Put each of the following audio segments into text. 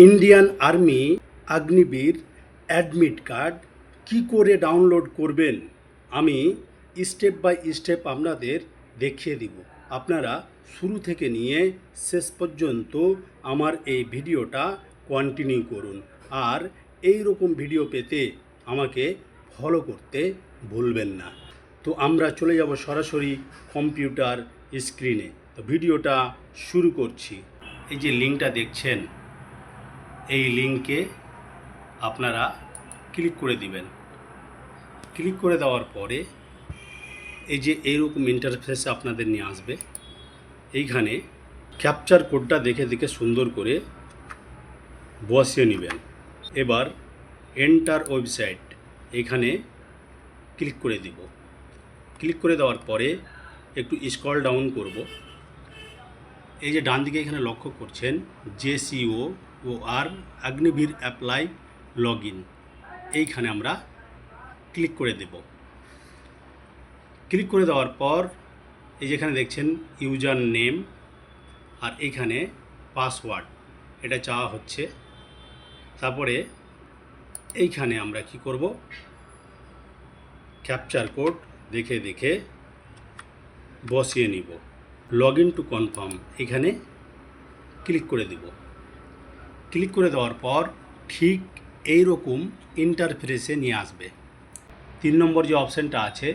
Indian army Agniveer admit card কি করে download করবেন আমি স্টেপ বাই স্টেপ আপনাদের দেখিয়ে দিব। আপনারা শুরু থেকে নিয়ে শেষ পর্যন্ত আমার এই ভিডিওটা কন্টিনিউ করুন, আর এই রকম ভিডিও পেতে আমাকে ফলো করতে ভুলবেন না। তো আমরা চলে যাব সরাসরি কম্পিউটার স্ক্রিনে। তো ভিডিওটা শুরু করছি। এই যে লিঙ্কটা দেখছেন, এই লিঙ্কে আপনারা ক্লিক করে দিবেন। ক্লিক করে দেওয়ার পরে এই যে এইরকম ইন্টারফেসে আপনাদের নিয়ে আসবে। এইখানে ক্যাপচার কোডটা দেখে দেখে সুন্দর করে বসিয়ে নেবেন। এবার এন্টার ওয়েবসাইট এইখানে ক্লিক করে দিব। ক্লিক করে দেওয়ার পরে একটু স্ক্রল ডাউন করব। এই যে ডান দিকে এখানে লক্ষ্য করছেন JCO ও আর অগ্নিবীর অ্যাপ্লাই লগ ইন, এইখানে আমরা ক্লিক করে দেব। ক্লিক করে দেওয়ার পর এই যেখানে দেখছেন ইউজার নেম আর এইখানে পাসওয়ার্ড এটা চাওয়া হচ্ছে। তারপরে এইখানে আমরা কি করব, ক্যাপচার কোড দেখে দেখে বসিয়ে নিব। লগ ইন টু কনফার্ম এখানে ক্লিক করে দেব। ক্লিক করে দেওয়ার পর ঠিক এই রকম ইন্টারফেসে নিয়ে আসবে। 3 নম্বর যে অপশানটা আছে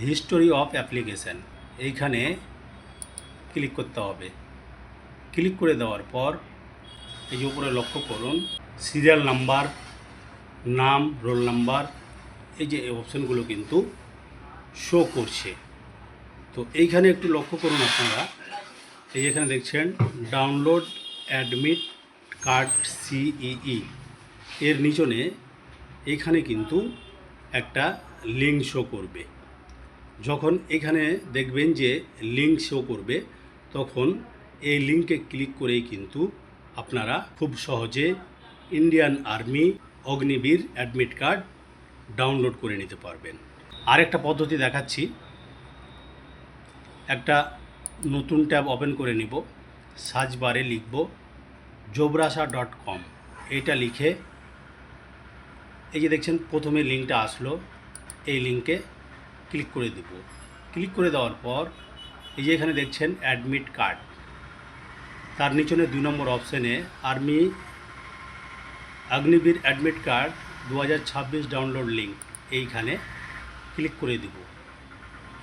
হিস্টোরি অফ অ্যাপ্লিকেশান, এইখানে ক্লিক করতে হবে। ক্লিক করে দেওয়ার পর এই যে উপরে লক্ষ্য করুন সিরিয়াল নাম্বার, নাম, রোল নাম্বার, এই যে অপশানগুলো কিন্তু শো করছে। তো এইখানে একটু লক্ষ্য করুন আপনারা, এই যেখানে দেখছেন ডাউনলোড অ্যাডমিট কার্ড CEE, এর নিচনে এইখানে কিন্তু একটা লিঙ্ক শো করবে। যখন এখানে দেখবেন যে লিঙ্ক শো করবে, তখন এই লিঙ্কে ক্লিক করেই কিন্তু আপনারা খুব সহজে Indian army Agniveer admit card download করে নিতে পারবেন। আরেকটা পদ্ধতি দেখাচ্ছি। একটা নতুন ট্যাব ওপেন করে নিব, সার্চ বারে লিখব jobrasa.com, এইটা লিখে এই যে দেখছেন প্রথমে লিঙ্কটা আসলো, এই লিঙ্কে ক্লিক করে দেব। ক্লিক করে দেওয়ার পর এই যে এখানে দেখছেন অ্যাডমিট কার্ড, তার নিচনে 2 নম্বর অপশানে army Agniveer admit card 2026 download link, এইখানে ক্লিক করে দেব।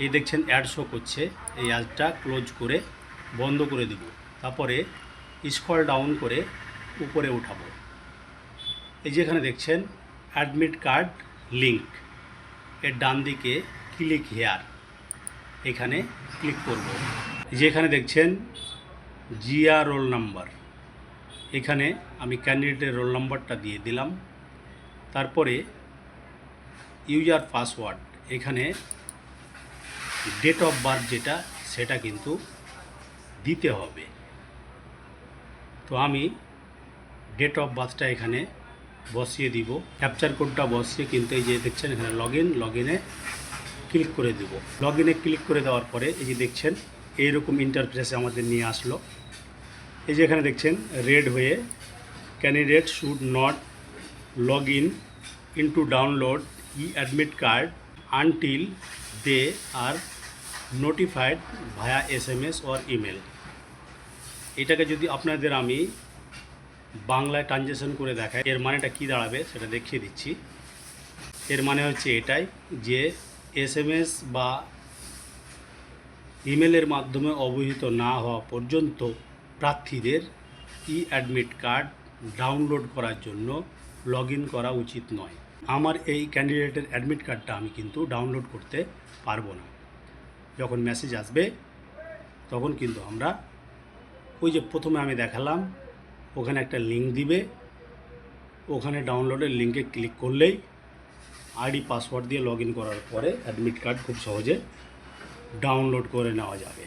এই দেখছেন অ্যাড শো করছে, এই অ্যাডটা ক্লোজ করে বন্ধ করে দেব। তারপরে স্ক্রল ডাউন করে উপরে উঠাবো। এই যেখানে দেখছেন অ্যাডমিট কার্ড লিঙ্ক, এর ডান দিকে ক্লিক হেয়ার, এখানে ক্লিক করব। যেখানে দেখছেন জিআর রোল নাম্বার, এখানে আমি ক্যান্ডিডেটের রোল নাম্বারটা দিয়ে দিলাম। তারপরে ইউজার পাসওয়ার্ড, এখানে ডেট অফ বার্থ যেটা সেটা কিন্তু দিতে হবে। তো আমি ডেট অফ বার্থটা এখানে বসিয়ে দিব। ক্যাপচার কোডটা বসিয়ে কিন্তু এই যে দেখছেন এখানে লগ ইনে ক্লিক করে দেব। লগ ইনে ক্লিক করে দেওয়ার পরে এই যে দেখছেন এইরকম ইন্টারফেসে আমাদের নিয়ে আসলো। এই যে এখানে দেখছেন রেড হয়ে candidate should not log in to download admit card until they are notified via SMS or email. এটাকে যদি আপনাদের আমি বাংলায় ট্রানজেকশন করে দেখাই, এর মানেটা কী দাঁড়াবে সেটা দেখিয়ে দিচ্ছি। এর মানে হচ্ছে এটাই যে SMS বা ইমেলের মাধ্যমে অবহিত না হওয়া পর্যন্ত প্রার্থীদের অ্যাডমিট কার্ড ডাউনলোড করার জন্য লগ ইন করা উচিত নয়। আমার এই ক্যান্ডিডেটের অ্যাডমিট কার্ডটা আমি কিন্তু ডাউনলোড করতে পারবো না। যখন মেসেজ আসবে তখন কিন্তু আমরা ওই যে প্রথমে আমি দেখালাম ওখানে একটা লিঙ্ক দিবে, ওখানে ডাউনলোডের লিঙ্কে ক্লিক করলেই ID পাসওয়ার্ড দিয়ে লগ ইন করার পরে অ্যাডমিট কার্ড খুব সহজে ডাউনলোড করে নেওয়া যাবে।